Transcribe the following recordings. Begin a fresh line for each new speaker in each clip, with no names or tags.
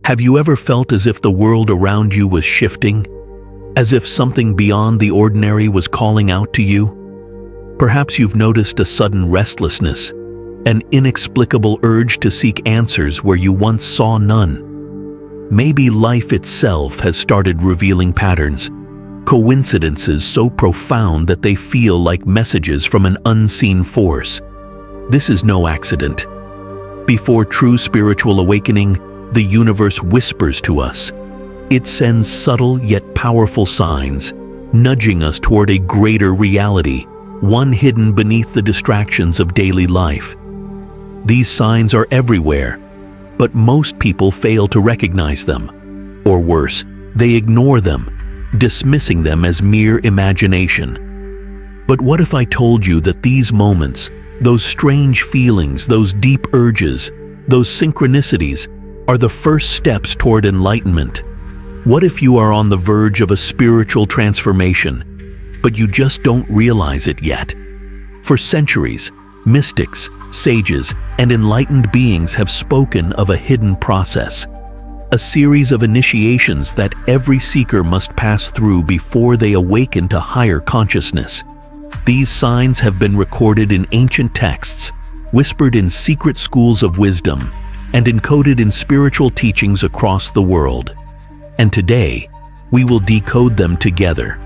Have you ever felt as if the world around you was shifting? As if something beyond the ordinary was calling out to you? Perhaps you've noticed a sudden restlessness, an inexplicable urge to seek answers where you once saw none. Maybe life itself has started revealing patterns, coincidences so profound that they feel like messages from an unseen force. This is no accident. Before true spiritual awakening, the universe whispers to us. It sends subtle yet powerful signs, nudging us toward a greater reality, one hidden beneath the distractions of daily life. These signs are everywhere, but most people fail to recognize them. Or worse, they ignore them, dismissing them as mere imagination. But what if I told you that these moments, those strange feelings, those deep urges, those synchronicities, are the first steps toward enlightenment? What if you are on the verge of a spiritual transformation, but you just don't realize it yet? For centuries, mystics, sages, and enlightened beings have spoken of a hidden process, a series of initiations that every seeker must pass through before they awaken to higher consciousness. These signs have been recorded in ancient texts, whispered in secret schools of wisdom, and encoded in spiritual teachings across the world. And today, we will decode them together.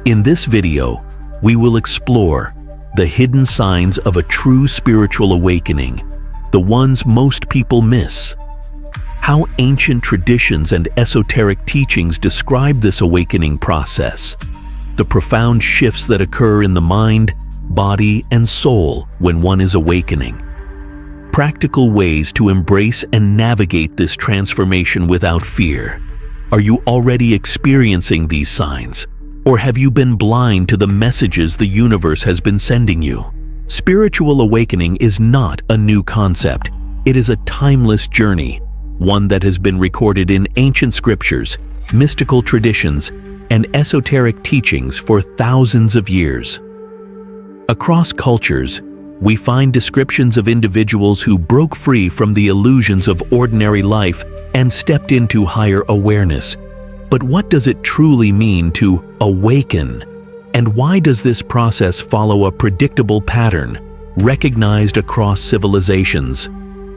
In this video, we will explore the hidden signs of a true spiritual awakening, the ones most people miss. How ancient traditions and esoteric teachings describe this awakening process, the profound shifts that occur in the mind, body, and soul when one is awakening. Practical ways to embrace and navigate this transformation without fear. Are you already experiencing these signs? Or have you been blind to the messages the universe has been sending you? Spiritual awakening is not a new concept. It is a timeless journey, one that has been recorded in ancient scriptures, mystical traditions, and esoteric teachings for thousands of years. Across cultures, we find descriptions of individuals who broke free from the illusions of ordinary life and stepped into higher awareness. But what does it truly mean to awaken? And why does this process follow a predictable pattern, recognized across civilizations?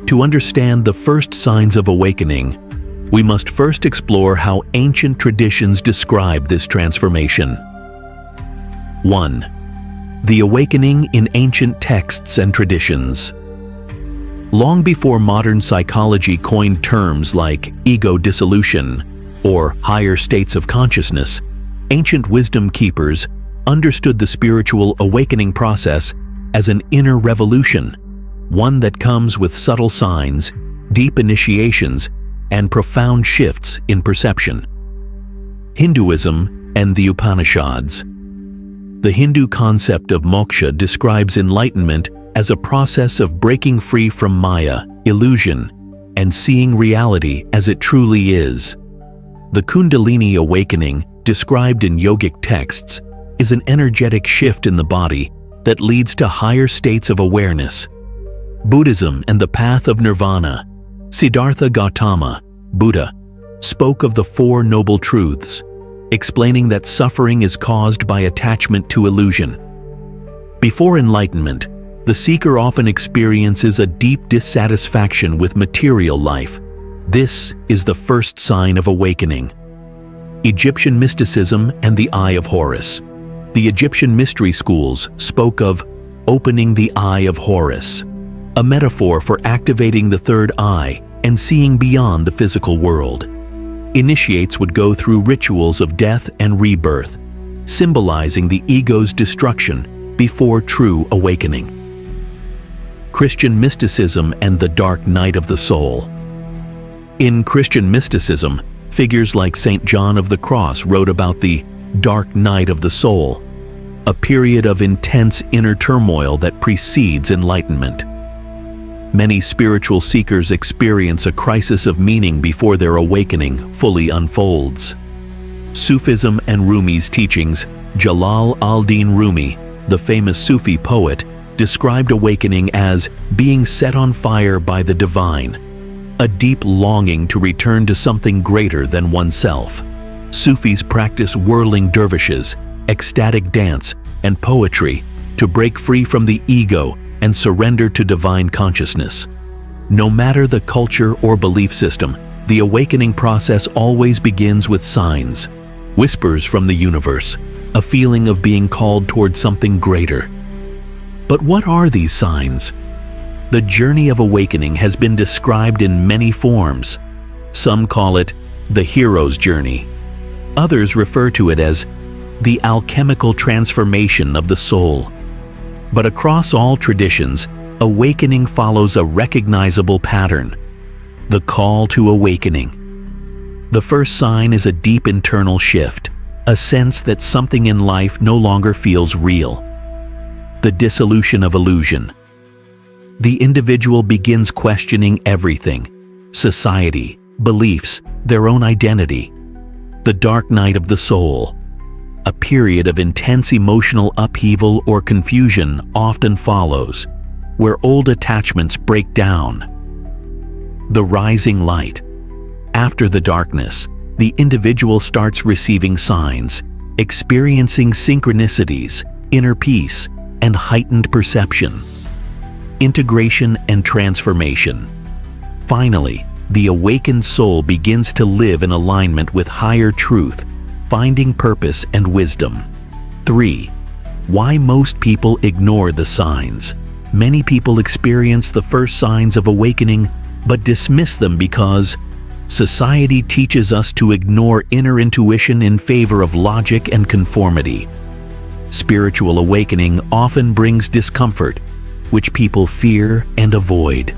To understand the first signs of awakening, we must first explore how ancient traditions describe this transformation. 1. The awakening in ancient texts and traditions. Long before modern psychology coined terms like ego dissolution or higher states of consciousness, ancient wisdom keepers understood the spiritual awakening process as an inner revolution, one that comes with subtle signs, deep initiations, and profound shifts in perception. Hinduism and the Upanishads. The Hindu concept of moksha describes enlightenment as a process of breaking free from Maya, illusion, and seeing reality as it truly is. The Kundalini awakening, described in yogic texts, is an energetic shift in the body that leads to higher states of awareness. Buddhism and the path of nirvana. Siddhartha Gautama, Buddha, spoke of the Four Noble Truths, explaining that suffering is caused by attachment to illusion. Before enlightenment, the seeker often experiences a deep dissatisfaction with material life. This is the first sign of awakening. Egyptian mysticism and the Eye of Horus. The Egyptian mystery schools spoke of opening the Eye of Horus, a metaphor for activating the third eye and seeing beyond the physical world. Initiates would go through rituals of death and rebirth, symbolizing the ego's destruction before true awakening. Christian mysticism and the dark night of the soul. In Christian mysticism, figures like Saint John of the Cross wrote about the dark night of the soul, a period of intense inner turmoil that precedes enlightenment. Many spiritual seekers experience a crisis of meaning before their awakening fully unfolds. Sufism and Rumi's teachings. Jalal al-Din Rumi, the famous Sufi poet, described awakening as being set on fire by the divine. a deep longing to return to something greater than oneself. Sufis practice whirling dervishes, ecstatic dance, and poetry to break free from the ego and surrender to divine consciousness. No matter the culture or belief system, the awakening process always begins with signs, whispers from the universe, a feeling of being called towards something greater. But what are these signs? The journey of awakening has been described in many forms. Some call it the hero's journey. Others refer to it as the alchemical transformation of the soul. But across all traditions, awakening follows a recognizable pattern: the call to awakening. The first sign is a deep internal shift, a sense that something in life no longer feels real. The dissolution of illusion. The individual begins questioning everything: society, beliefs, their own identity. The dark night of the soul. A period of intense emotional upheaval or confusion often follows, where old attachments break down. The rising light. After the darkness, the individual starts receiving signs, experiencing synchronicities, inner peace, and heightened perception. Integration and transformation. Finally, the awakened soul begins to live in alignment with higher truth, finding purpose and wisdom. 3. Why most people ignore the signs. Many people experience the first signs of awakening but dismiss them because society teaches us to ignore inner intuition in favor of logic and conformity. Spiritual awakening often brings discomfort, which people fear and avoid.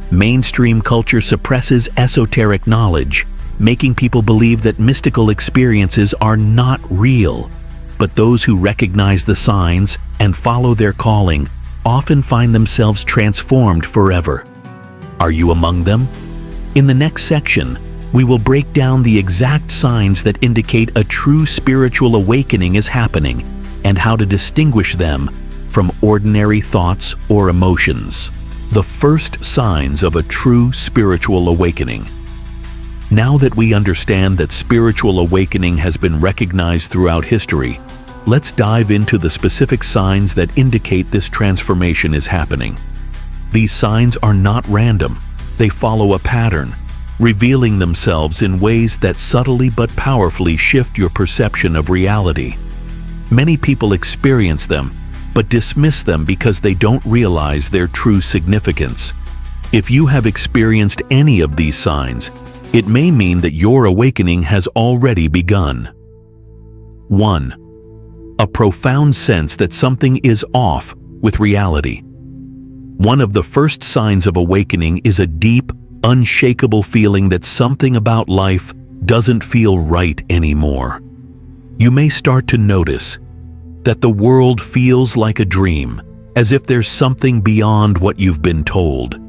Mainstream culture suppresses esoteric knowledge, making people believe that mystical experiences are not real. But those who recognize the signs and follow their calling often find themselves transformed forever. Are you among them? In the next section, we will break down the exact signs that indicate a true spiritual awakening is happening and how to distinguish them from ordinary thoughts or emotions. The first signs of a true spiritual awakening. Now that we understand that spiritual awakening has been recognized throughout history, let's dive into the specific signs that indicate this transformation is happening. These signs are not random. They follow a pattern, revealing themselves in ways that subtly but powerfully shift your perception of reality. Many people experience them, but dismiss them because they don't realize their true significance. If you have experienced any of these signs, it may mean that your awakening has already begun. 1. A profound sense that something is off with reality. One of the first signs of awakening is a deep, unshakable feeling that something about life doesn't feel right anymore. You may start to notice that the world feels like a dream, as if there's something beyond what you've been told.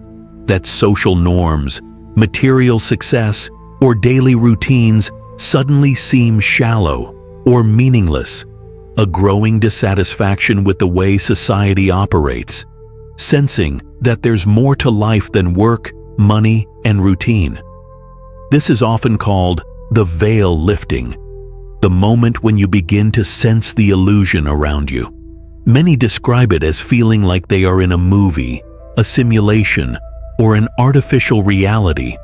That social norms, material success, or daily routines suddenly seem shallow or meaningless. A growing dissatisfaction with the way society operates, sensing that there's more to life than work, money, and routine. This is often called the veil lifting, the moment when you begin to sense the illusion around you. Many describe it as feeling like they are in a movie, a simulation, or an artificial reality,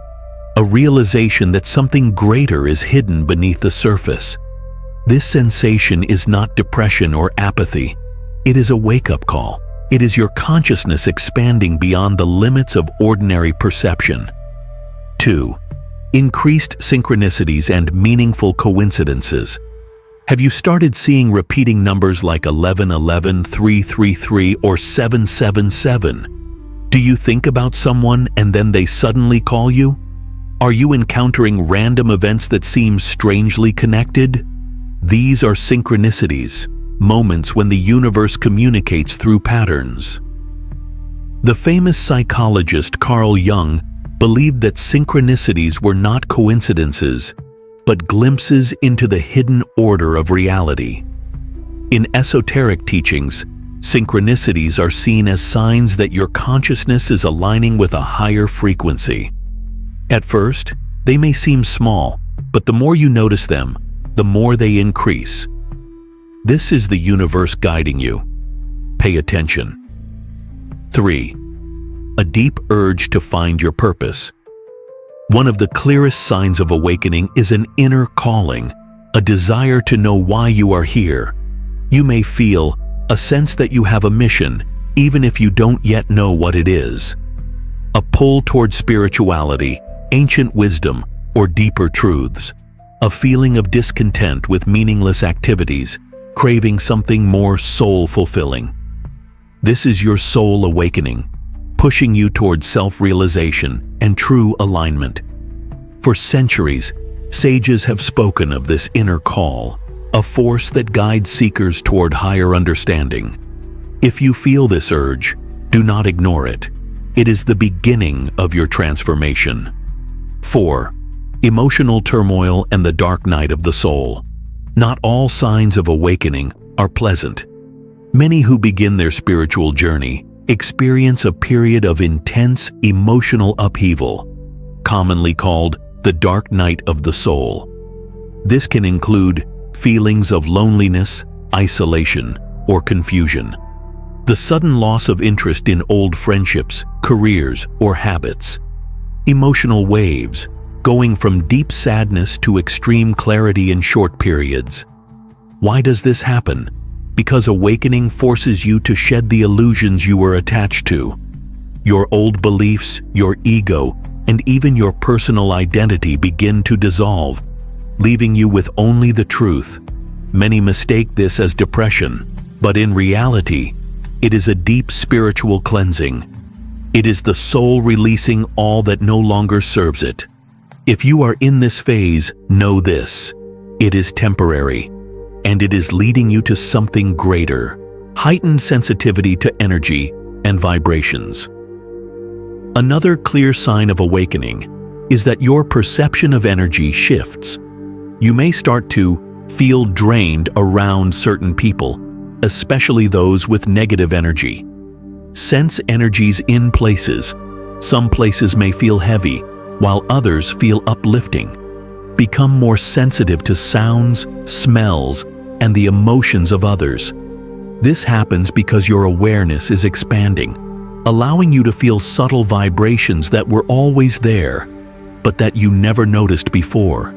a realization that something greater is hidden beneath the surface. This sensation is not depression or apathy. It is a wake-up call. It is your consciousness expanding beyond the limits of ordinary perception. 2. Increased synchronicities and meaningful coincidences. Have you started seeing repeating numbers like 1111, 333, or 777? Do you think about someone and then they suddenly call you? Are you encountering random events that seem strangely connected? These are synchronicities, moments when the universe communicates through patterns. The famous psychologist Carl Jung believed that synchronicities were not coincidences, but glimpses into the hidden order of reality. In esoteric teachings, synchronicities are seen as signs that your consciousness is aligning with a higher frequency. At first, they may seem small, but the more you notice them, the more they increase. This is the universe guiding you. Pay attention. 3. A deep urge to find your purpose. One of the clearest signs of awakening is an inner calling, a desire to know why you are here. You may feel a sense that you have a mission, even if you don't yet know what it is. A pull toward spirituality, ancient wisdom, or deeper truths. A feeling of discontent with meaningless activities, craving something more soul-fulfilling. This is your soul awakening, pushing you toward self-realization and true alignment. For centuries, sages have spoken of this inner call, a force that guides seekers toward higher understanding. If you feel this urge, do not ignore it. It is the beginning of your transformation. 4. Emotional turmoil and the dark night of the soul. Not all signs of awakening are pleasant. Many who begin their spiritual journey experience a period of intense emotional upheaval, commonly called the dark night of the soul. This can include feelings of loneliness, isolation, or confusion. The sudden loss of interest in old friendships, careers, or habits. Emotional waves, going from deep sadness to extreme clarity in short periods. Why does this happen? Because awakening forces you to shed the illusions you were attached to. Your old beliefs, your ego, and even your personal identity begin to dissolve, leaving you with only the truth. Many mistake this as depression, but in reality, it is a deep spiritual cleansing. It is the soul releasing all that no longer serves it. If you are in this phase, know this: it is temporary, and it is leading you to something greater, heightened sensitivity to energy and vibrations. Another clear sign of awakening is that your perception of energy shifts. You may start to feel drained around certain people, especially those with negative energy. Sense energies in places. Some places may feel heavy, while others feel uplifting. Become more sensitive to sounds, smells, and the emotions of others. This happens because your awareness is expanding, allowing you to feel subtle vibrations that were always there, but that you never noticed before.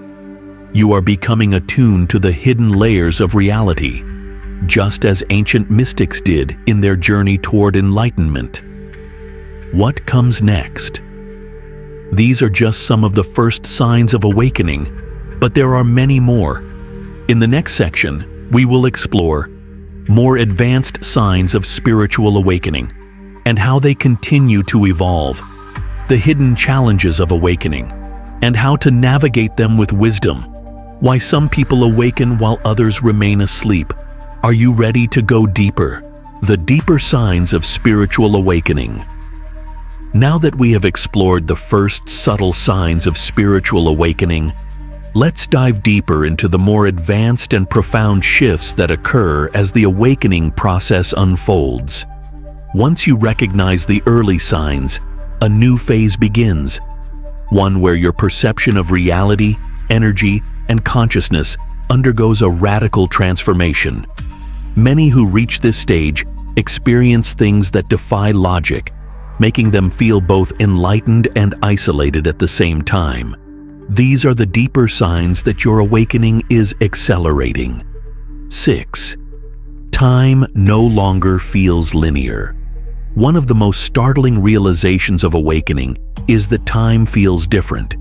You are becoming attuned to the hidden layers of reality, just as ancient mystics did in their journey toward enlightenment. What comes next? These are just some of the first signs of awakening, but there are many more. In the next section, we will explore more advanced signs of spiritual awakening and how they continue to evolve, the hidden challenges of awakening, and how to navigate them with wisdom, why some people awaken while others remain asleep. Are you ready to go deeper? The deeper signs of spiritual awakening. Now that we have explored the first subtle signs of spiritual awakening, let's dive deeper into the more advanced and profound shifts that occur as the awakening process unfolds. Once you recognize the early signs, a new phase begins, one where your perception of reality, energy, and consciousness undergoes a radical transformation. Many who reach this stage experience things that defy logic, making them feel both enlightened and isolated at the same time. These are the deeper signs that your awakening is accelerating. 6. Time no longer feels linear. One of the most startling realizations of awakening is that time feels different.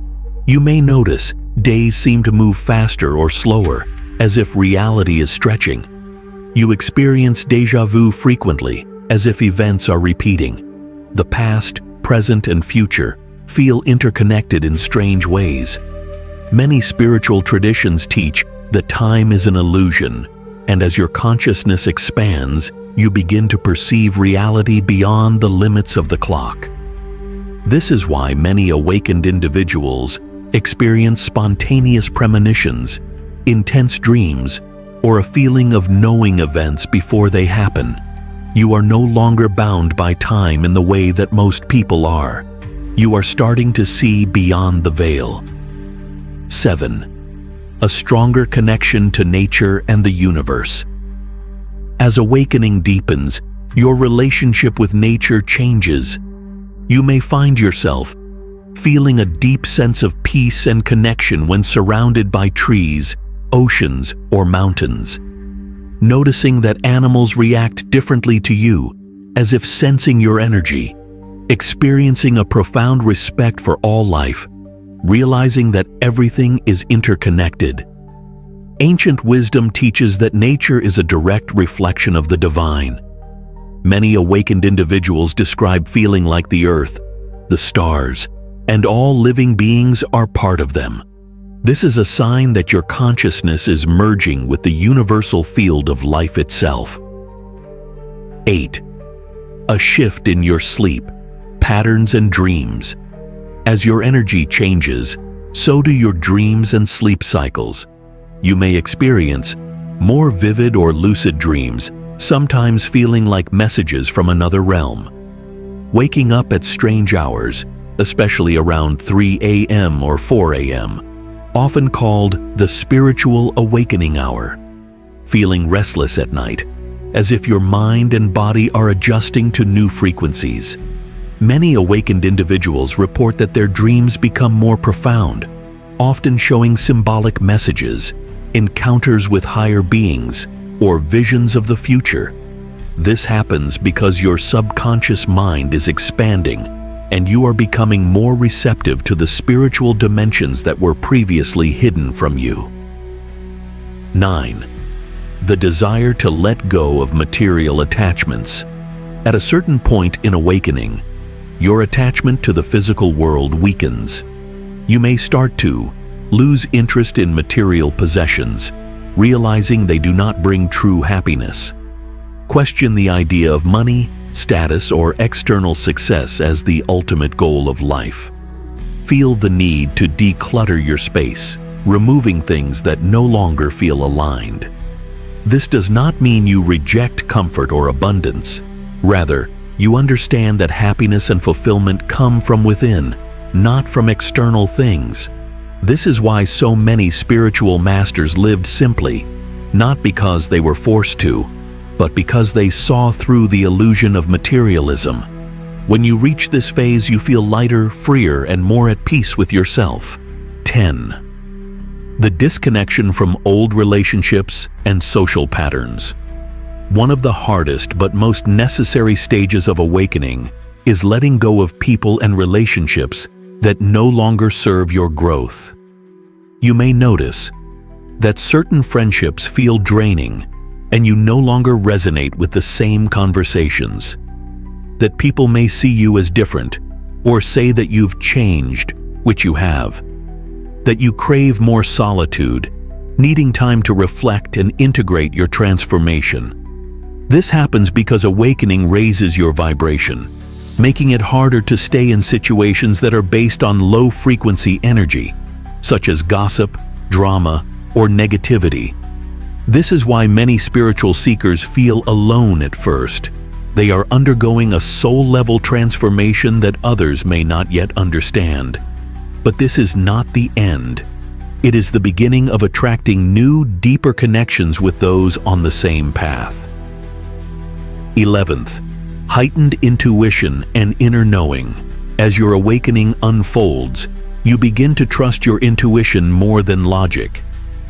You may notice days seem to move faster or slower, as if reality is stretching. You experience déjà vu frequently, as if events are repeating. The past, present, and future feel interconnected in strange ways. Many spiritual traditions teach that time is an illusion, and as your consciousness expands, you begin to perceive reality beyond the limits of the clock. This is why many awakened individuals experience spontaneous premonitions, intense dreams, or a feeling of knowing events before they happen. You are no longer bound by time in the way that most people are. You are starting to see beyond the veil. 7. A stronger connection to nature and the universe. As awakening deepens, your relationship with nature changes. You may find yourself feeling a deep sense of peace and connection when surrounded by trees, oceans, or mountains. Noticing that animals react differently to you, as if sensing your energy. Experiencing a profound respect for all life, realizing that everything is interconnected. Ancient wisdom teaches that nature is a direct reflection of the divine. Many awakened individuals describe feeling like the earth, the stars, and all living beings are part of them. This is a sign that your consciousness is merging with the universal field of life itself. 8. A shift in your sleep, patterns and dreams. As your energy changes, so do your dreams and sleep cycles. You may experience more vivid or lucid dreams, sometimes feeling like messages from another realm. Waking up at strange hours, especially around 3 a.m. or 4 a.m., often called the spiritual awakening hour. Feeling restless at night, as if your mind and body are adjusting to new frequencies. Many awakened individuals report that their dreams become more profound, often showing symbolic messages, encounters with higher beings, or visions of the future. This happens because your subconscious mind is expanding and you are becoming more receptive to the spiritual dimensions that were previously hidden from you. 9. The desire to let go of material attachments. At a certain point in awakening, your attachment to the physical world weakens. You may start to lose interest in material possessions, realizing they do not bring true happiness. Question the idea of money, status, or external success as the ultimate goal of life. Feel the need to declutter your space, removing things that no longer feel aligned. This does not mean you reject comfort or abundance. Rather, you understand that happiness and fulfillment come from within, not from external things. This is why so many spiritual masters lived simply, not because they were forced to, but because they saw through the illusion of materialism. When you reach this phase, you feel lighter, freer, and more at peace with yourself. 10. The disconnection from old relationships and social patterns. One of the hardest but most necessary stages of awakening is letting go of people and relationships that no longer serve your growth. You may notice that certain friendships feel draining and you no longer resonate with the same conversations. That people may see you as different or say that you've changed, which you have. That you crave more solitude, needing time to reflect and integrate your transformation. This happens because awakening raises your vibration, making it harder to stay in situations that are based on low-frequency energy, such as gossip, drama, or negativity. This is why many spiritual seekers feel alone at first. They are undergoing a soul-level transformation that others may not yet understand. But this is not the end. It is the beginning of attracting new, deeper connections with those on the same path. 11th, heightened intuition and inner knowing. As your awakening unfolds, you begin to trust your intuition more than logic.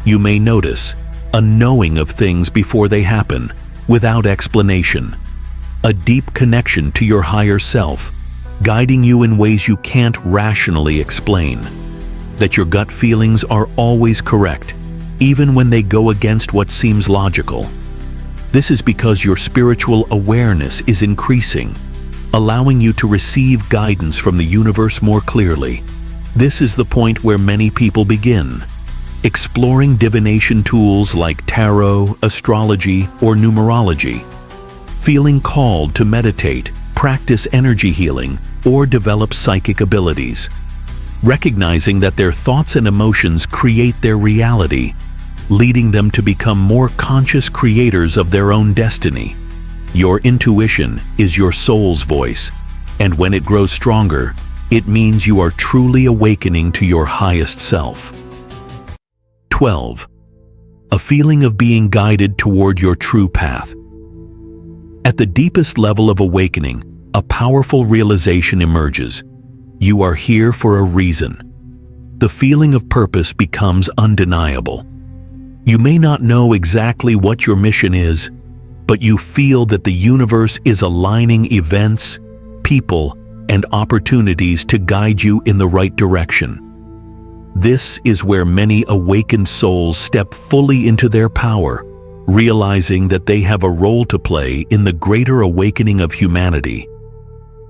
You may notice a knowing of things before they happen, without explanation. A deep connection to your higher self, guiding you in ways you can't rationally explain. That your gut feelings are always correct, even when they go against what seems logical. This is because your spiritual awareness is increasing, allowing you to receive guidance from the universe more clearly. This is the point where many people begin, exploring divination tools like tarot, astrology, or numerology, feeling called to meditate, practice energy healing, or develop psychic abilities, recognizing that their thoughts and emotions create their reality, leading them to become more conscious creators of their own destiny. Your intuition is your soul's voice, and when it grows stronger, it means you are truly awakening to your highest self. 12. A feeling of being guided toward your true path. At the deepest level of awakening, a powerful realization emerges. You are here for a reason. The feeling of purpose becomes undeniable. You may not know exactly what your mission is, but you feel that the universe is aligning events, people, and opportunities to guide you in the right direction. This is where many awakened souls step fully into their power, realizing that they have a role to play in the greater awakening of humanity.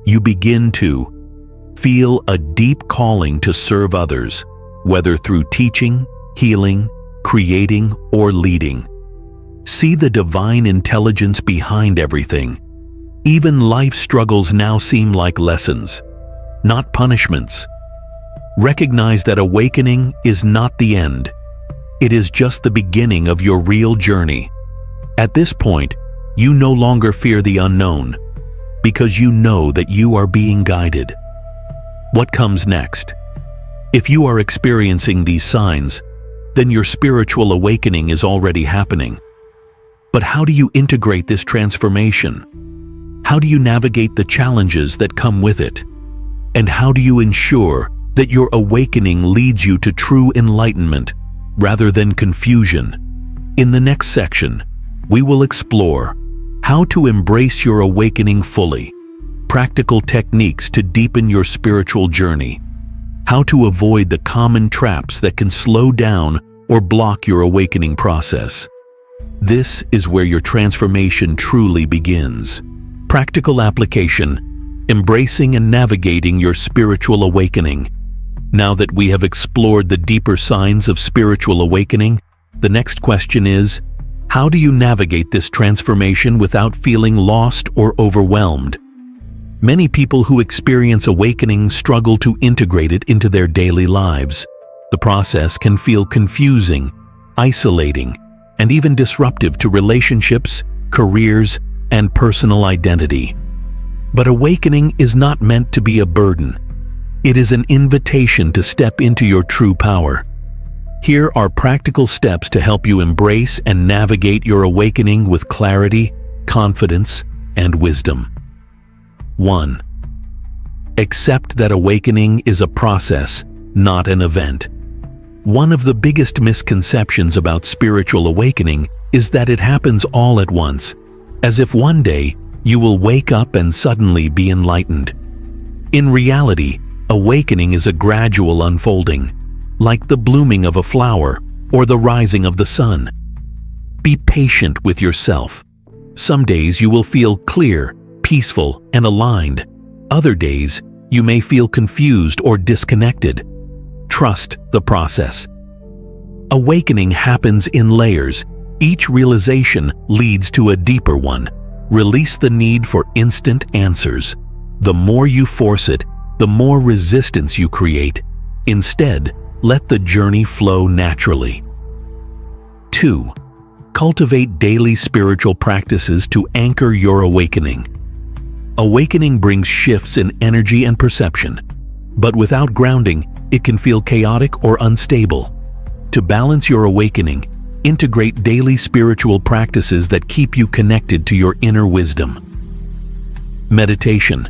You begin to feel a deep calling to serve others, whether through teaching, healing, creating, or leading. See the divine intelligence behind everything. Even life struggles now seem like lessons, not punishments. Recognize that awakening is not the end. It is just the beginning of your real journey. At this point, you no longer fear the unknown, because you know that you are being guided. What comes next? If you are experiencing these signs, then your spiritual awakening is already happening. But how do you integrate this transformation? How do you navigate the challenges that come with it? And how do you ensure that your awakening leads you to true enlightenment rather than confusion? In the next section, we will explore how to embrace your awakening fully, practical techniques to deepen your spiritual journey, how to avoid the common traps that can slow down or block your awakening process. This is where your transformation truly begins. Practical application, embracing and navigating your spiritual awakening. Now that we have explored the deeper signs of spiritual awakening, the next question is, how do you navigate this transformation without feeling lost or overwhelmed? Many people who experience awakening struggle to integrate it into their daily lives. The process can feel confusing, isolating, and even disruptive to relationships, careers, and personal identity. But awakening is not meant to be a burden. It is an invitation to step into your true power. Here are practical steps to help you embrace and navigate your awakening with clarity, confidence, and wisdom. 1. Accept that awakening is a process, not an event. One of the biggest misconceptions about spiritual awakening is that it happens all at once, as if one day you will wake up and suddenly be enlightened. In reality, awakening is a gradual unfolding, like the blooming of a flower or the rising of the sun. Be patient with yourself. Some days you will feel clear, peaceful, and aligned. Other days, you may feel confused or disconnected. Trust the process. Awakening happens in layers. Each realization leads to a deeper one. Release the need for instant answers. The more you force it, the more resistance you create. Instead, let the journey flow naturally. 2. Cultivate daily spiritual practices to anchor your awakening. Awakening brings shifts in energy and perception, but without grounding, it can feel chaotic or unstable. To balance your awakening, integrate daily spiritual practices that keep you connected to your inner wisdom. Meditation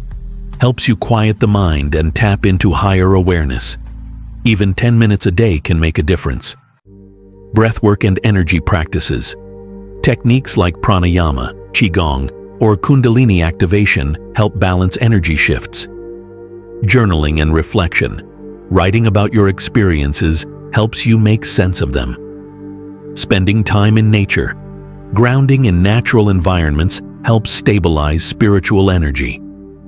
helps you quiet the mind and tap into higher awareness. Even 10 minutes a day can make a difference. Breathwork and energy practices. Techniques like pranayama, qigong, or Kundalini activation help balance energy shifts. Journaling and reflection. Writing about your experiences helps you make sense of them. Spending time in nature. Grounding in natural environments helps stabilize spiritual energy.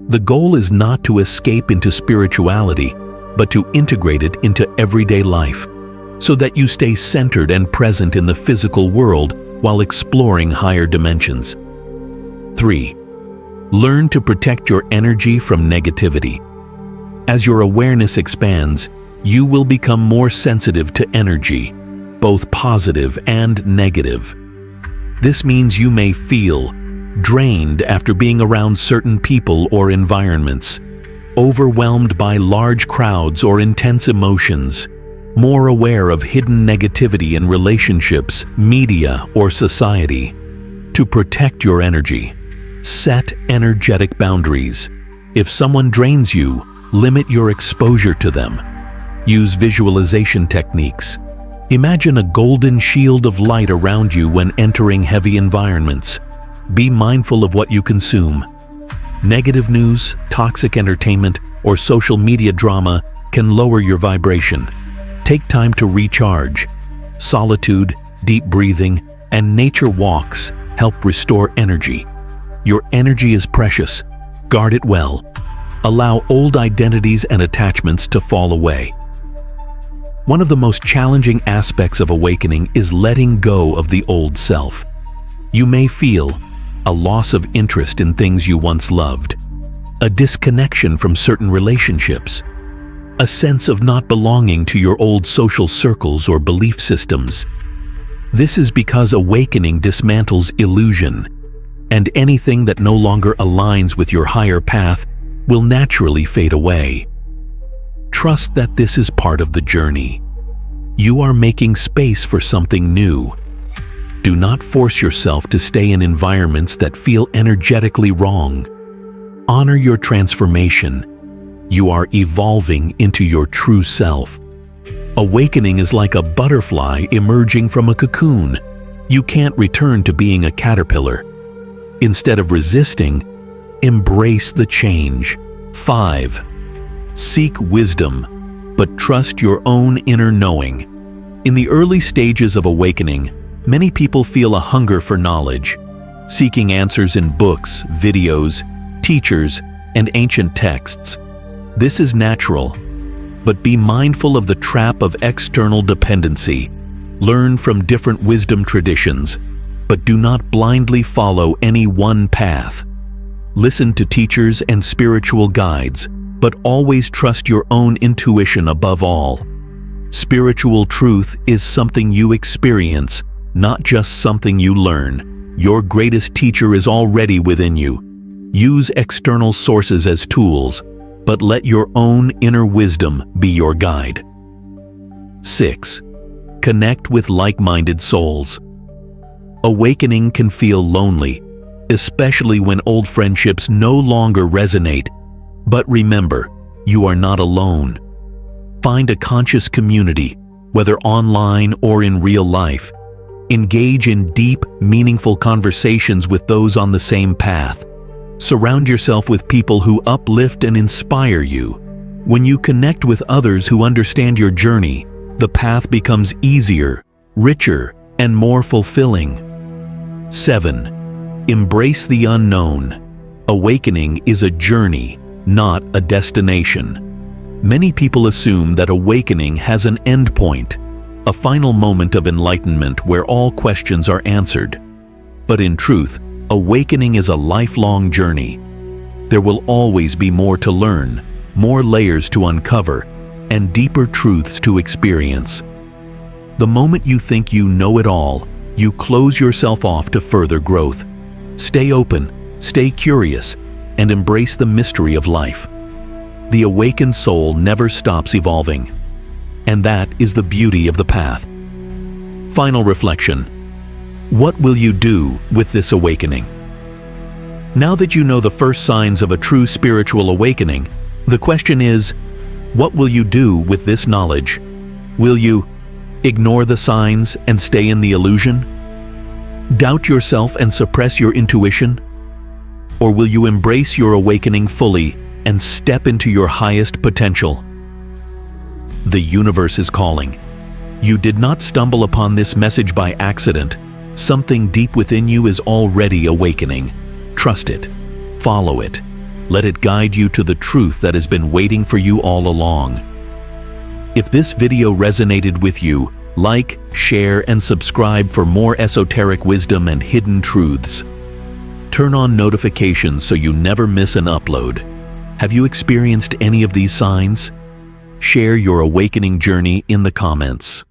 The goal is not to escape into spirituality, but to integrate it into everyday life, so that you stay centered and present in the physical world while exploring higher dimensions. 3. Learn to protect your energy from negativity. As your awareness expands, you will become more sensitive to energy, both positive and negative. This means you may feel drained after being around certain people or environments. overwhelmed by large crowds or intense emotions, more aware of hidden negativity in relationships, media, or society. To protect your energy, set energetic boundaries. If someone drains you, limit your exposure to them. Use visualization techniques. Imagine a golden shield of light around you when entering heavy environments. Be mindful of what you consume. Negative news, toxic entertainment, or social media drama can lower your vibration. Take time to recharge. Solitude, deep breathing, and nature walks help restore energy. Your energy is precious. Guard it well. Allow old identities and attachments to fall away. One of the most challenging aspects of awakening is letting go of the old self. You may feel a loss of interest in things you once loved, a disconnection from certain relationships, a sense of not belonging to your old social circles or belief systems. This is because awakening dismantles illusion, and anything that no longer aligns with your higher path will naturally fade away. Trust that this is part of the journey. You are making space for something new. Do not force yourself to stay in environments that feel energetically wrong. Honor your transformation. You are evolving into your true self. Awakening is like a butterfly emerging from a cocoon. You can't return to being a caterpillar. Instead of resisting, embrace the change. 5. Seek wisdom, but trust your own inner knowing. In the early stages of awakening, many people feel a hunger for knowledge, seeking answers in books, videos, teachers, and ancient texts. This is natural, but be mindful of the trap of external dependency. Learn from different wisdom traditions, but do not blindly follow any one path. Listen to teachers and spiritual guides, but always trust your own intuition above all. Spiritual truth is something you experience, not just something you learn. Your greatest teacher is already within you. Use external sources as tools, but let your own inner wisdom be your guide. 6. Connect with like-minded souls. Awakening can feel lonely, especially when old friendships no longer resonate. But remember, you are not alone. Find a conscious community, whether online or in real life. Engage in deep, meaningful conversations with those on the same path. Surround yourself with people who uplift and inspire you. When you connect with others who understand your journey, the path becomes easier, richer, and more fulfilling. 7. Embrace the unknown. Awakening is a journey, not a destination. Many people assume that awakening has an end point, a final moment of enlightenment where all questions are answered. But in truth, awakening is a lifelong journey. There will always be more to learn, more layers to uncover, and deeper truths to experience. The moment you think you know it all, you close yourself off to further growth. Stay open, stay curious, and embrace the mystery of life. The awakened soul never stops evolving. And that is the beauty of the path. Final reflection. What will you do with this awakening? Now that you know the first signs of a true spiritual awakening, the question is, what will you do with this knowledge? Will you ignore the signs and stay in the illusion? Doubt yourself and suppress your intuition? Or will you embrace your awakening fully and step into your highest potential? The universe is calling. You did not stumble upon this message by accident. Something deep within you is already awakening. Trust it. Follow it. Let it guide you to the truth that has been waiting for you all along. If this video resonated with you, like, share, and subscribe for more esoteric wisdom and hidden truths. Turn on notifications so you never miss an upload. Have you experienced any of these signs? Share your awakening journey in the comments.